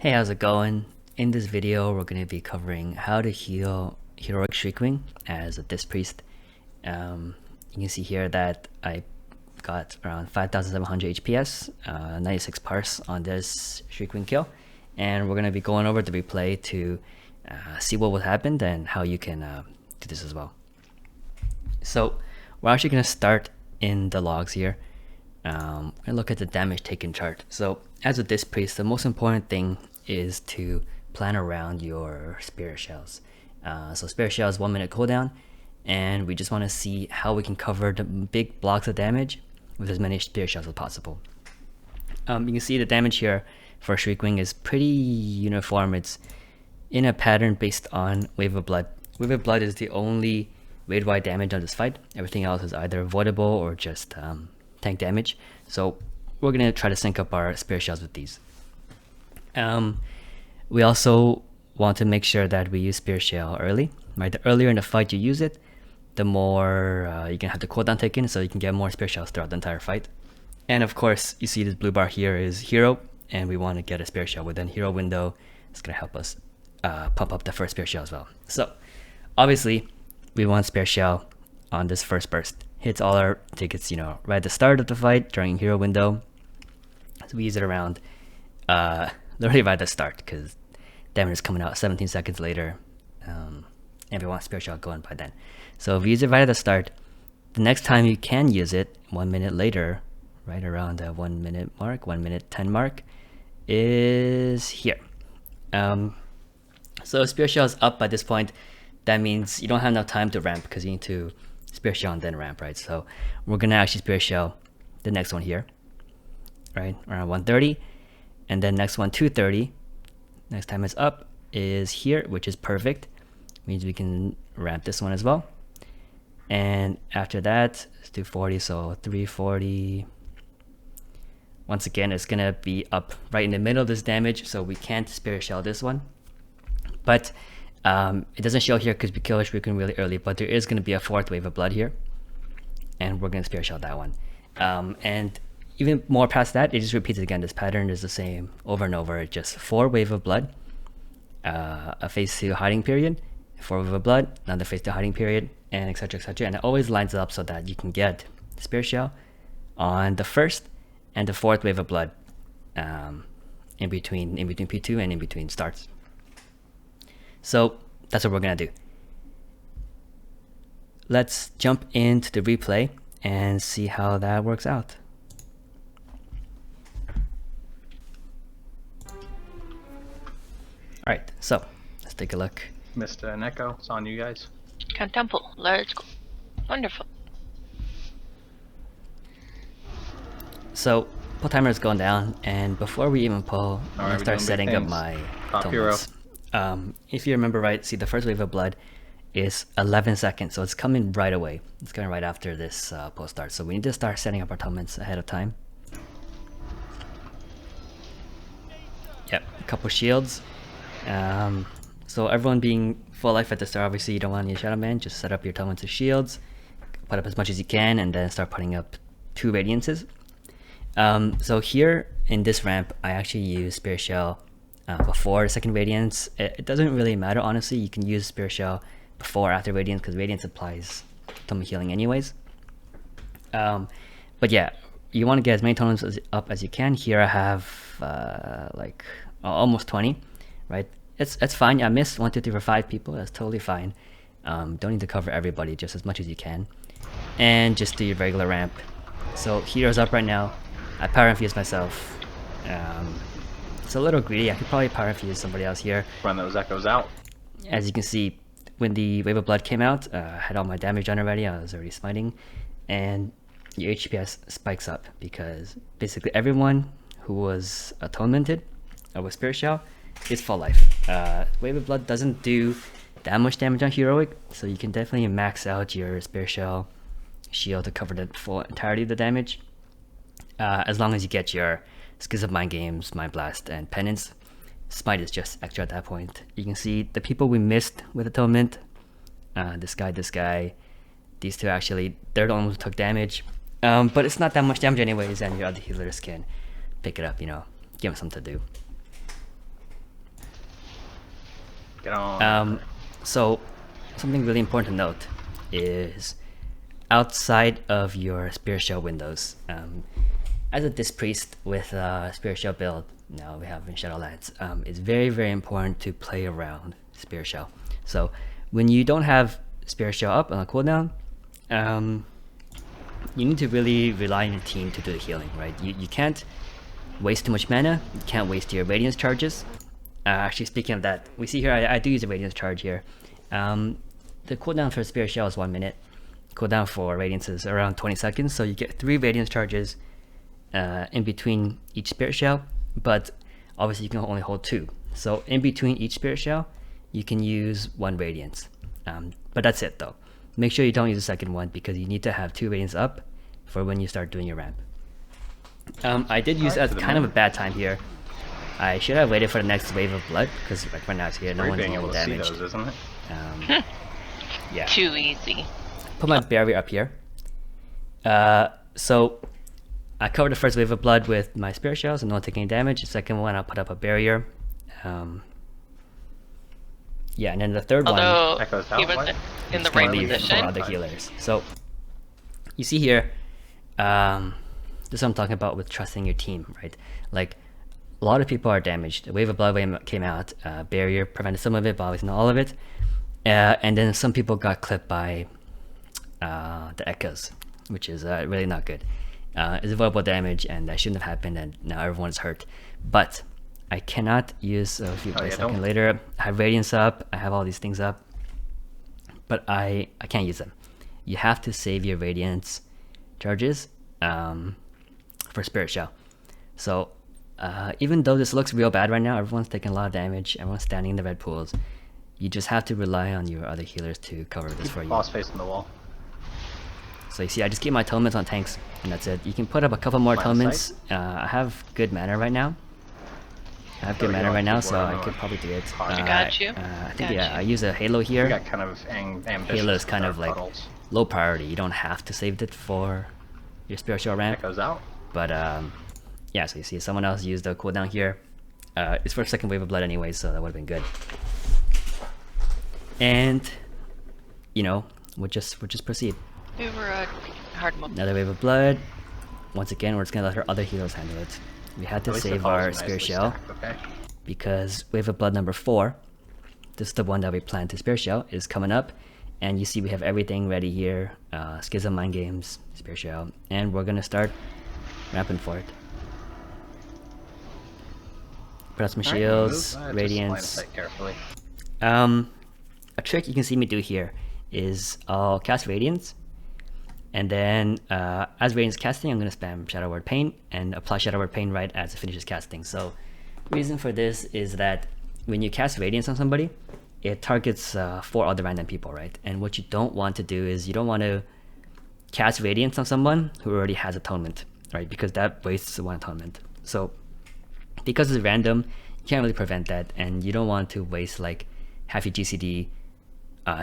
Hey, how's it going? In this video, we're going to be covering how to heal Heroic Shriekwing as a Disc Priest. You can see here that I got around 5,700 HPS, 96 parse on this Shriekwing kill, and we're going to be going over the replay to see what happened and how you can do this as well. So we're actually going to start in the logs here. We're going to look at the damage taken chart. So as a Disc Priest, the most important thing is to plan around your Spirit Shells. So Spirit Shell is 1 minute cooldown, and we just want to see how we can cover the big blocks of damage with as many Spirit Shells as possible. You can see the damage here for Shriekwing is pretty uniform. It's in a pattern based on Wave of Blood. Wave of Blood is the only raid-wide damage on this fight. Everything else is either avoidable or just tank damage. So we're going to try to sync up our Spirit Shells with these. We also want to make sure that we use Spirit Shell early. Right, the earlier in the fight you use it, the more you can have the cooldown taken, so you can get more Spirit Shells throughout the entire fight. And of course, you see this blue bar here is Hero, and we want to get a Spirit Shell within Hero window. It's going to help us pump up the first Spirit Shell as well. So obviously, we want Spirit Shell on this first burst. Hits all our tickets, right at the start of the fight during Hero window. So we use it around literally right at the start, because damage is coming out 17 seconds later, and we want Spirit Shell going by then. So if you use it right at the start, the next time you can use it 1 minute later, right around the 1 minute mark, 1 minute 10 mark, is here. So Spirit Shell is up by this point. That means you don't have enough time to ramp, because you need to Spirit Shell and then ramp, right? So we're gonna actually Spirit Shell the next one here, right around 1:30, and then next one 2:30. Next time it's up is here, which is perfect. Means we can ramp this one as well. And after that, let's do 40, so 340. Once again, it's gonna be up right in the middle of this damage, so we can't Spirit Shell this one. But it doesn't show here because we kill Shriekwing really early, but there is gonna be a fourth Wave of Blood here, and we're gonna Spirit Shell that one. And even more past that, it just repeats again. This pattern is the same over and over. It's just 4 Wave of Blood, a phase 2 hiding period, 4 Wave of Blood, another phase 2 hiding period, and etc, etc. And it always lines up so that you can get Spirit Shell on the first and the fourth Wave of Blood, in between P2 and in between starts. So that's what we're gonna do. Let's jump into the replay and see how that works out. All right, so let's take a look. Mr. Neko, it's on you guys. Temple, let's go. Wonderful. So pull timer is going down, and before we even pull, I'm gonna start setting up my Top hero. If you remember right, see the first Wave of Blood is 11 seconds, so it's coming right away. It's coming right after this pull start. So we need to start setting up our atonements ahead of time. Yep, a couple shields. So everyone being full life at the start, obviously you don't want any Shadow Man, just set up your atonements of shields, put up as much as you can, and then start putting up 2 Radiances. So here in this ramp, I actually use Spirit Shell before the second Radiance. It doesn't really matter, honestly. You can use Spirit Shell before or after Radiance, because Radiance applies atonement healing anyways. But yeah, you want to get as many atonements up as you can. Here I have like almost 20, right? It's fine. I missed 1, 2, 3, 4, 5 people. That's totally fine. Don't need to cover everybody, just as much as you can. And just do your regular ramp. So Hero's up right now. I power infuse myself. It's a little greedy. I could probably power infuse somebody else here. Run those echoes out. As you can see, when the Wave of Blood came out, I had all my damage done already. I was already smiting, and your HPS spikes up because basically everyone who was atonemented or with Spirit Shell is full life. Wave of Blood doesn't do that much damage on Heroic, so you can definitely max out your Spirit Shell shield to cover the full entirety of the damage. As long as you get your Skills of Mind Games, Mind Blast, and Penance. Smite is just extra at that point. You can see the people we missed with Atonement. This guy. These two actually, they're the ones who took damage. But it's not that much damage anyways, and your other healers can pick it up, give them something to do. Get on. So something really important to note is outside of your Spirit Shell windows. As a Disc Priest with a Spirit Shell build, now we have in Shadowlands, it's very, very important to play around Spirit Shell. So when you don't have Spirit Shell up on a cooldown, you need to really rely on your team to do the healing, right? You can't waste too much mana, you can't waste your Radiance charges. Actually, speaking of that, we see here, I do use a Radiance charge here. The cooldown for Spirit Shell is 1 minute. Cooldown for Radiance is around 20 seconds, so you get 3 Radiance charges in between each Spirit Shell, but obviously you can only hold 2. So in between each Spirit Shell, you can use 1 Radiance. But that's it though. Make sure you don't use the second one because you need to have 2 Radiance up for when you start doing your ramp. I did use it at kind of a bad time here. I should have waited for the next wave of blood because like right now it's here, no one's being able to see damaged. those, isn't it? Yeah. Too easy. Put my barrier up here. So I covered the first wave of blood with my Spirit Shells and no one taking any damage. The second one, I'll put up a barrier. Yeah, and then the third Although Echoes out, he was what? in the one, right gonna leave for position. other healers. So you see here, this is what I'm talking about with trusting your team, right? Like a lot of people are damaged. The wave of blood wave came out, barrier prevented some of it, but obviously not all of it. And then some people got clipped by the echoes, which is really not good. It's avoidable damage, and that shouldn't have happened, and now everyone's hurt. But I cannot use a few a second later. I have Radiance up, I have all these things up, but I can't use them. You have to save your Radiance charges for Spirit Shell. So even though this looks real bad right now, everyone's taking a lot of damage, everyone's standing in the red pools, you just have to rely on your other healers to cover this for you. Boss facing the wall. So you see, I just keep my atonements on tanks, and that's it. You can put up a couple more atonements. I have good mana right now. I have good mana right now, so I could probably do it. I got you. I think I use a Halo We here. got kind of ambitious. Halo is kind with of our like puddles. low priority. You don't have to save it for your spiritual ramp. Echoes out. But yeah, so you see someone else used the cooldown here. It's for a second wave of blood anyway, so that would have been good. And you know, we'll just proceed. We were a hard moment. Another wave of blood. Once again, we're just gonna let our other healers handle it. We had to At least the save puddles our are Spirit nicely Shell stacked, okay? because wave of blood number 4, this is the one that we plan to Spirit Shell, is coming up. And you see we have everything ready here. Schism, Mind Games, Spirit Shell, and we're gonna start ramping for it. Put out some Alright, shields, just line of Radiance. sight carefully. A trick you can see me do here is I'll cast Radiance, and then as Radiance is casting, I'm going to spam Shadow Word Pain and apply Shadow Word Pain right as it finishes casting. So reason for this is that when you cast Radiance on somebody, it targets 4 other random people, right? And what you don't want to do is you don't want to cast Radiance on someone who already has Atonement, right? Because that wastes 1 Atonement. So because it's random, you can't really prevent that, and you don't want to waste like half your GCD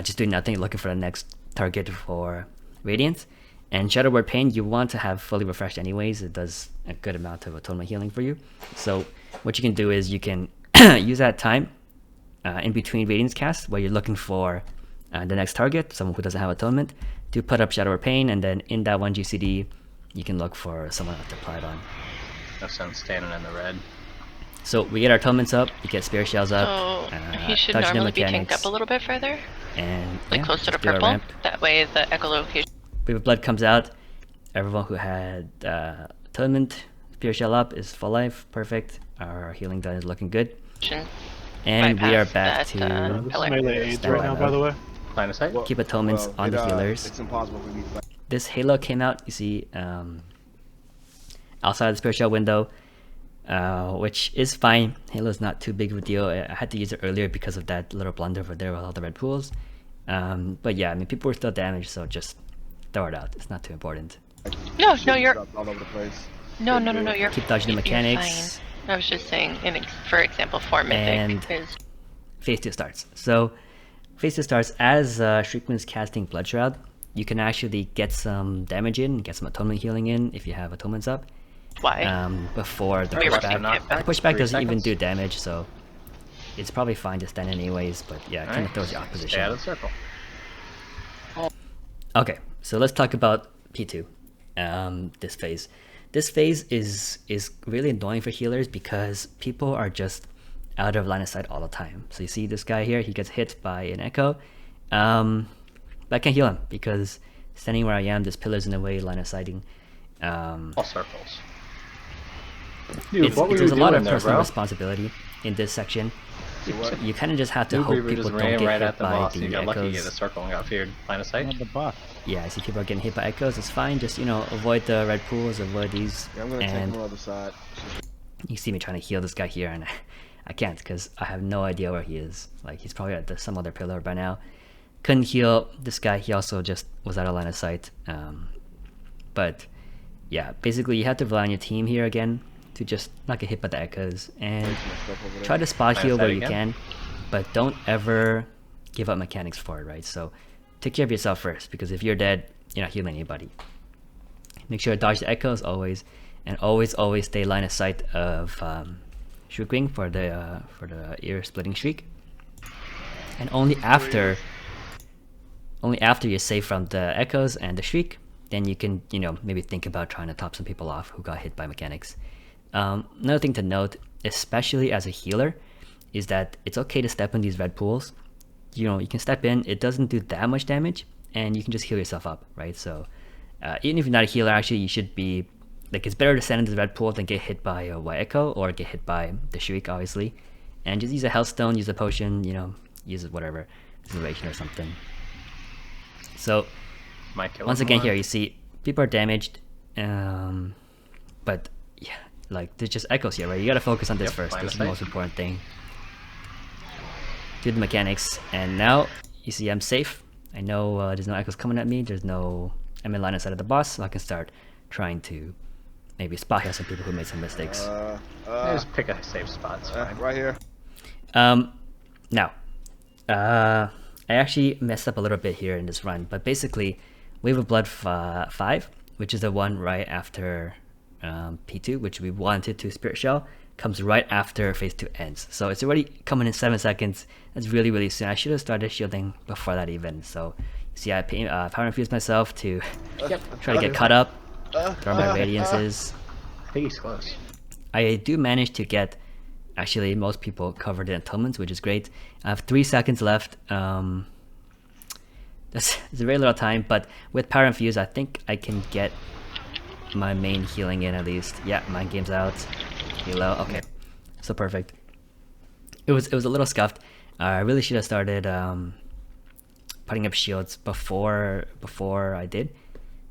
just doing nothing, looking for the next target for Radiance. And Shadow Word Pain, you want to have fully refreshed anyways. It does a good amount of atonement healing for you. So what you can do is you can use that time in between Radiance casts where you're looking for the next target, someone who doesn't have atonement, to put up Shadow Word Pain, and then in that 1 GCD, you can look for someone else to apply it on. No sense standing in the red. So we get our atonements up, we get Spirit Shells up, So he should touch the normally be tanked mechanics, up a little bit further, and like yeah, closer to just do our purple. ramp. That way the echolocation. Wave of Blood comes out. Everyone who had atonement, Spirit Shell up is full life, perfect. Our healing done is looking good. And we are bypass back that, to pillar. Melee aids Stand right by now, mode. by the way. Line of sight. keep atonements on the healers. It's impossible for me to This Halo came out, you see, outside of the Spirit Shell window, which is fine. Halo's not too big of a deal. I had to use it earlier because of that little blunder over there with all the red pools. But yeah, I mean, people were still damaged, so just throw it out. It's not too important. No, you're all over the place. no, you're Keep dodging the you're mechanics. fine. I was just saying, for example, for Mythic And- is Phase 2 starts. So, Phase 2 starts as Shriekman's casting Blood Shroud. You can actually get some damage in, get some atonement healing in if you have atonements up. why. Before the We were pushback. thinking The about pushback 3 doesn't even seconds. do damage, so it's probably fine to stand anyways, but yeah, it kind of throws you off Stay out position. of the circle. Okay, so let's talk about P2. This phase. This phase is really annoying for healers because people are just out of line of sight all the time. So you see this guy here, he gets hit by an echo. But I can't heal him because standing where I am, there's pillars in the way, line of sighting. All circles. It's, what were there's you a lot doing of there, personal bro? responsibility in this section. So what? You kind of just have to Noob hope Reaver people just don't ran get right hit at the by boss. You the got lucky you hit a echoes. circle and got feared line of sight. On the buff. Yeah, I see people are getting hit by echoes. It's fine. Just, you know, avoid the red pools, avoid these. Yeah, I'm gonna take him And on the other side. you see me trying to heal this guy here, and I can't because I have no idea where he is. Like, he's probably at some other pillar by now. Couldn't heal this guy. He also just was out of line of sight. But yeah, basically you have to rely on your team here again to just not get hit by the echoes and There's my stuff over there. try to spot Line of heal sight where you again. can, but don't ever give up mechanics for it, right? So take care of yourself first, because if you're dead, you're not healing anybody. Make sure to dodge the echoes always, and always stay line of sight of Shriekwing for the ear splitting shriek. And only after you're safe from the echoes and the shriek, then you can, you know, maybe think about trying to top some people off who got hit by mechanics. Another thing to note, especially as a healer, is that it's okay to step in these red pools. You know, you can step in, it doesn't do that much damage, and you can just heal yourself up, right? So even if you're not a healer, actually, you should be, like, it's better to stand in the red pool than get hit by a white echo or get hit by the shriek, obviously. And just use a health stone, use a potion, you know, use whatever, salvation or something. So Might kill once him again more. here, you see people are damaged, but yeah, like there's just echoes here, right? You gotta focus on this Yep, first. line This of is the sight. most important thing. Do the mechanics, and now you see I'm safe. I know there's no echoes coming at me. I'm in line of sight of the boss, so I can start trying to maybe spot heal some people who made some mistakes. Just pick a safe spot. It's fine. Right here. Now, I actually messed up a little bit here in this run, but basically, Wave of Blood 5, which is the one right after P2, which we wanted to Spirit Shell, comes right after Phase 2 ends. So it's already coming in 7 seconds. That's really soon. I should have started shielding before that even. So, you see, I power infused myself to try to get caught up, throw my radiances. I think he's close. I do manage to get, actually, most people covered in atonements, which is great. I have 3 seconds left. That's a very little time, but with Power Infuse, I think I can get my main healing in at least. Yeah, Mind Game's out. Helo, okay. So perfect. It was a little scuffed. I really should have started putting up shields before I did,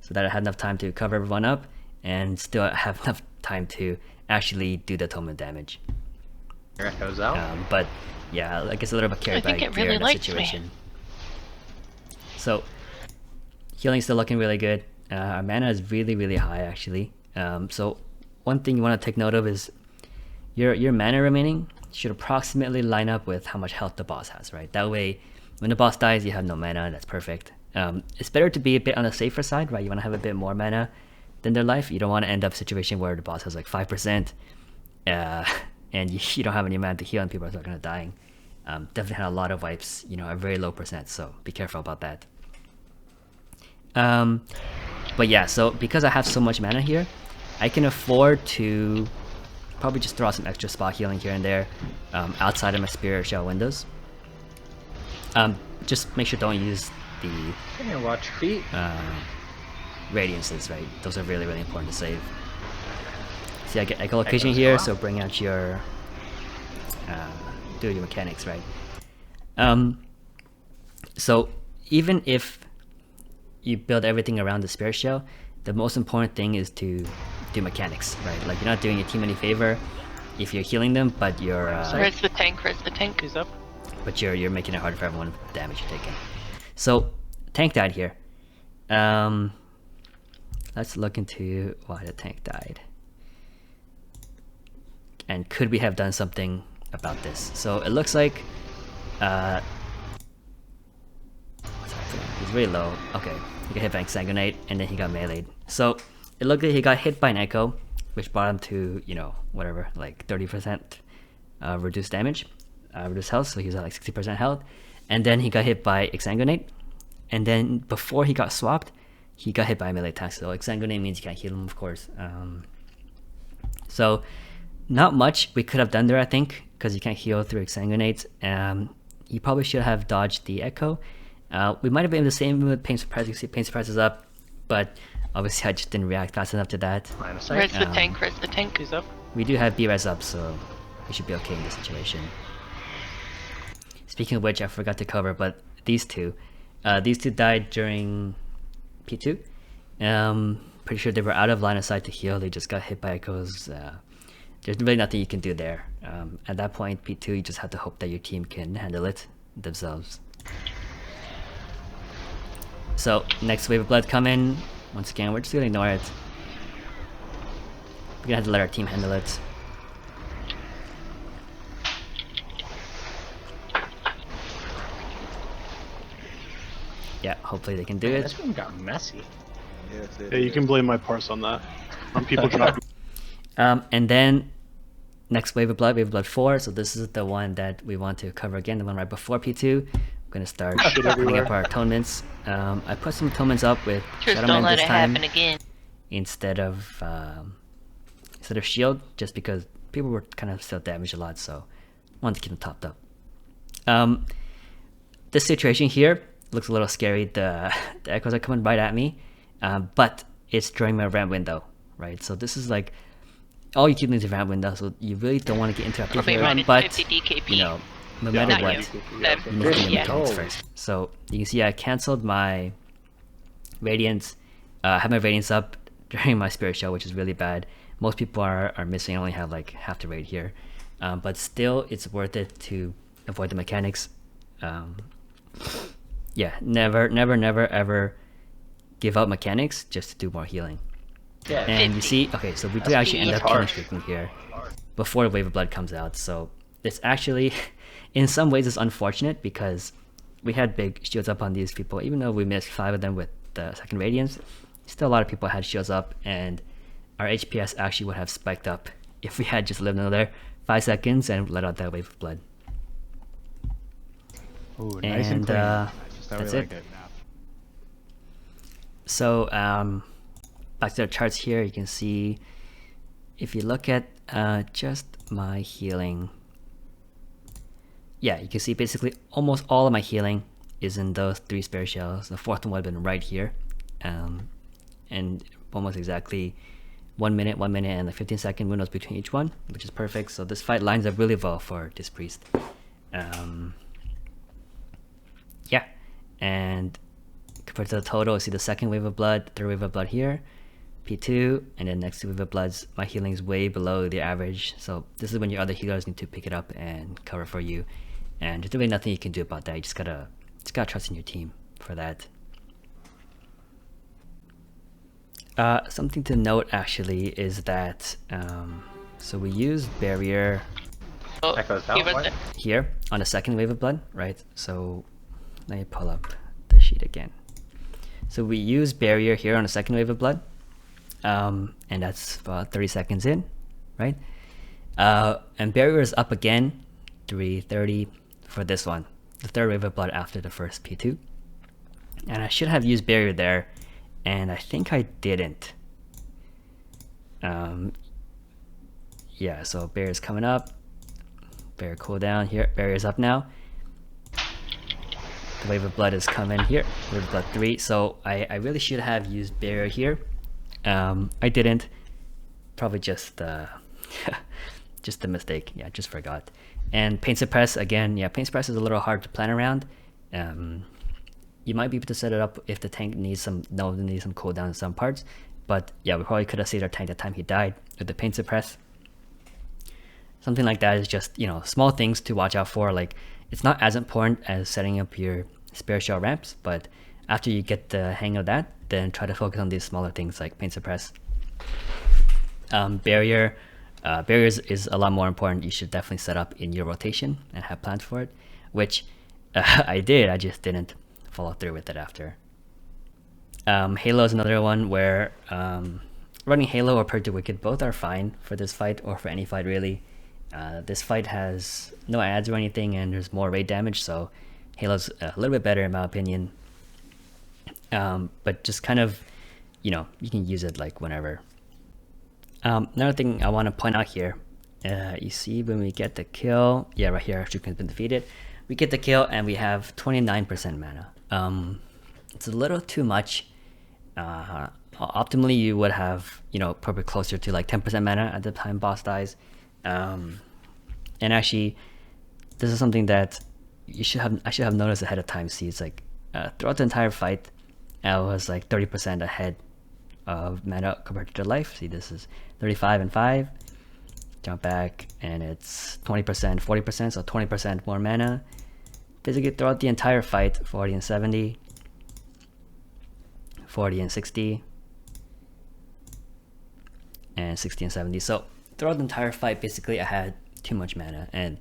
so that I had enough time to cover everyone up and still have enough time to actually do the atonement damage. Your echo's out. But yeah, I guess a little bit carried I by think it gear really in that likes me. situation. So healing's still looking really good. Our mana is really high actually. So one thing you want to take note of is your mana remaining should approximately line up with how much health the boss has, right? That way, when the boss dies, you have no mana. That's perfect. It's better to be a bit on the safer side, right? You want to have a bit more mana than their life. You don't want to end up in a situation where the boss has like 5%, and you don't have any mana to heal, and people are going to dying. Definitely had a lot of wipes, you know, a very low percent. So be careful about that. But yeah, so because I have so much mana here, I can afford to probably just throw out some extra spot healing here and there outside of my Spirit Shell windows. Just make sure don't use the Can you watch feet? radiances, right? Those are really important to save. See, I get echolocation here, so bring out your do your mechanics, right? So even if you build everything around the Spirit Shell, the most important thing is to do mechanics, right? Like, you're not doing your team any favor if you're healing them, but you're Where's the tank? Where's the tank? He's up. but you're making it harder for everyone with the damage you're taking. So tank died here. Let's look into why the tank died. And could we have done something about this? So it looks like what's happening? He's really low. Okay, he got hit by Sanguinate, and then he got meleeed. So it looked like he got hit by an Echo, which brought him to, you know, whatever, like 30% reduced damage. reduced health, so he was at like 60% health. And then he got hit by Exsanguinate. And then before he got swapped, he got hit by a melee attack. So Exsanguinate means you can't heal him, of course. So not much we could have done there, I think, because you can't heal through Exsanguinate. You probably should have dodged the Echo. We might have been the same with Pain Suppress. You see Pain Suppress is up, but obviously I just didn't react fast enough to that. Line of Where's sight. the tank? Where's the tank? He's up. We do have B-Res up, so we should be okay in this situation. Speaking of which, I forgot to cover, but these two died during P2. Pretty sure they were out of line of sight to heal. They just got hit by Echoes. There's really nothing you can do there. At that point, P2, you just have to hope that your team can handle it themselves. So, next wave of blood come in. Once again, we're just gonna ignore it. We're gonna have to let our team handle it. Yeah, hopefully they can do it. This one got messy. Yes, Yeah, you can blame my parse on that. On people dropping. And then next wave of blood 4. So this is the one that we want to cover again, the one right before P2. We're gonna start Shit putting everywhere. up our atonements. I put some atonements up with Just Shadow don't Man let this it time happen again. instead of shield, just because people were kind of still damaged a lot, so I wanted to keep them topped up. This situation here looks a little scary. The echoes are coming right at me, but it's during my ramp window, right? So this is like all you keep needs is ramp window, so you really don't want to get interrupted Probably here. minus But 50 DKP. you know, no Yeah, matter Not what, you. Yeah. Them. you need to do the Yeah. mechanics first. So you can see I canceled my Radiance. I have my Radiance up during my Spirit Shell, which is really bad. Most people are missing. I only have like half the raid here. But still, it's worth it to avoid the mechanics. Yeah, never, ever give up mechanics just to do more healing. Yeah. And you 50. see, okay, so we do That's actually end up killing harsh. Shriekwing here before the Wave of Blood comes out. So it's actually, in some ways, it's unfortunate because we had big shields up on these people. Even though we missed 5 of them with the second Radiance, still a lot of people had shields up, and our HPS actually would have spiked up if we had just lived another 5 seconds and let out that Wave of Blood. Ooh, nice and And clean. Just how we that's like it. it. So back to the charts here, you can see if you look at just my healing, yeah, you can see basically almost all of my healing is in those 3 spare shells. The 4th one would have been right here, and almost exactly 1 minute, and the 15-second windows between each one, which is perfect. So this fight lines up really well for this priest. Yeah, and compared to the total, you see the second wave of blood, third wave of blood here, P2, and then next wave of bloods, my healing is way below the average. So this is when your other healers need to pick it up and cover for you. And there's really nothing you can do about that. You just gotta trust in your team for that. Something to note actually is that so we use barrier Oh, Echoes out, give us what? the- here on the second wave of blood, right? So let me pull up the sheet again. So we use barrier here on the second wave of blood, and that's about 30 seconds in, right? And barrier is up again, 3:30 for this one, the third wave of blood after the first P2. And I should have used barrier there, and I think I didn't. Yeah, so barrier's coming up. Barrier cooldown here. Barrier's up now. The wave of blood is coming here. Wave of blood 3. So I really should have used barrier here. I didn't. Probably just just a mistake. Yeah, just forgot. And pain suppress again. Yeah, pain suppress is a little hard to plan around. You might be able to set it up if the tank needs some cooldown in some parts. But yeah, we probably could have saved our tank the time he died with the pain suppress. Something like that is just, you know, small things to watch out for. Like, it's not as important as setting up your spare shell ramps, but after you get the hang of that, then try to focus on these smaller things like pain suppress. Barriers is a lot more important. You should definitely set up in your rotation and have plans for it, which I did. I just didn't follow through with it after. Halo is another one where running Halo or Purge the Wicked both are fine for this fight or for any fight really. This fight has no ads or anything, and there's more raid damage, so Halo's a little bit better in my opinion. But just kind of, you know, you can use it like whenever. Another thing I want to point out here, you see when we get the kill, yeah, right here, Shriekwing's been defeated. We get the kill and we have 29% mana. It's a little too much. Optimally, you would have, you know, probably closer to like 10% mana at the time boss dies. And actually, this is something that I should have noticed ahead of time. See, it's like throughout the entire fight, I was like 30% ahead of mana compared to the life. See, this is 35 and 5. Jump back, and it's 20%, 40%, so 20% more mana. Basically, throughout the entire fight, 40 and 70, 40 and 60, and 60 and 70. So throughout the entire fight, basically, I had too much mana. And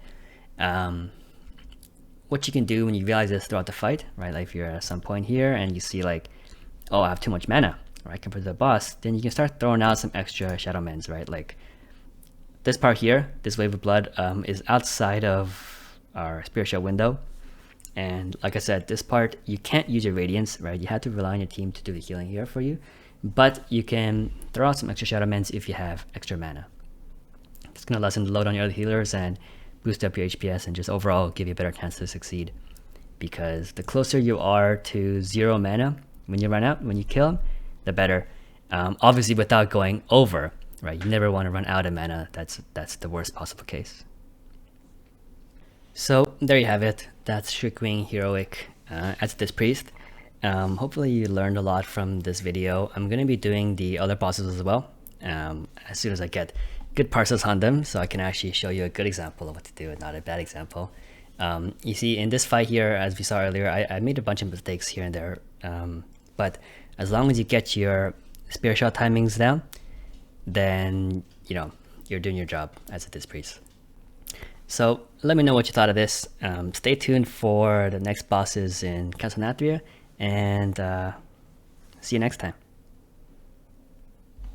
what you can do when you realize this throughout the fight, right? Like if you're at some point here and you see like, oh, I have too much mana, right, compared to the boss, then you can start throwing out some extra Shadow Mends, right? Like this part here, this wave of blood, is outside of our Spirit Shell window. And like I said, this part, you can't use your Radiance, right? You have to rely on your team to do the healing here for you. But you can throw out some extra Shadow Mends if you have extra mana. It's going to lessen the load on your other healers and boost up your HPS and just overall give you a better chance to succeed. Because the closer you are to 0 mana when you run out, when you kill him, the better. Obviously without going over, right? You never want to run out of mana. That's the worst possible case. So there you have it. That's Shriekwing Heroic as this priest. Hopefully you learned a lot from this video. I'm going to be doing the other bosses as well as soon as I get good parses on them, so I can actually show you a good example of what to do and not a bad example. You see, in this fight here, as we saw earlier, I made a bunch of mistakes here and there, but as long as you get your Spirit Shot timings down, then, you know, you're doing your job as a Disc Priest. So let me know what you thought of this. Stay tuned for the next bosses in Castle Nathria, and see you next time.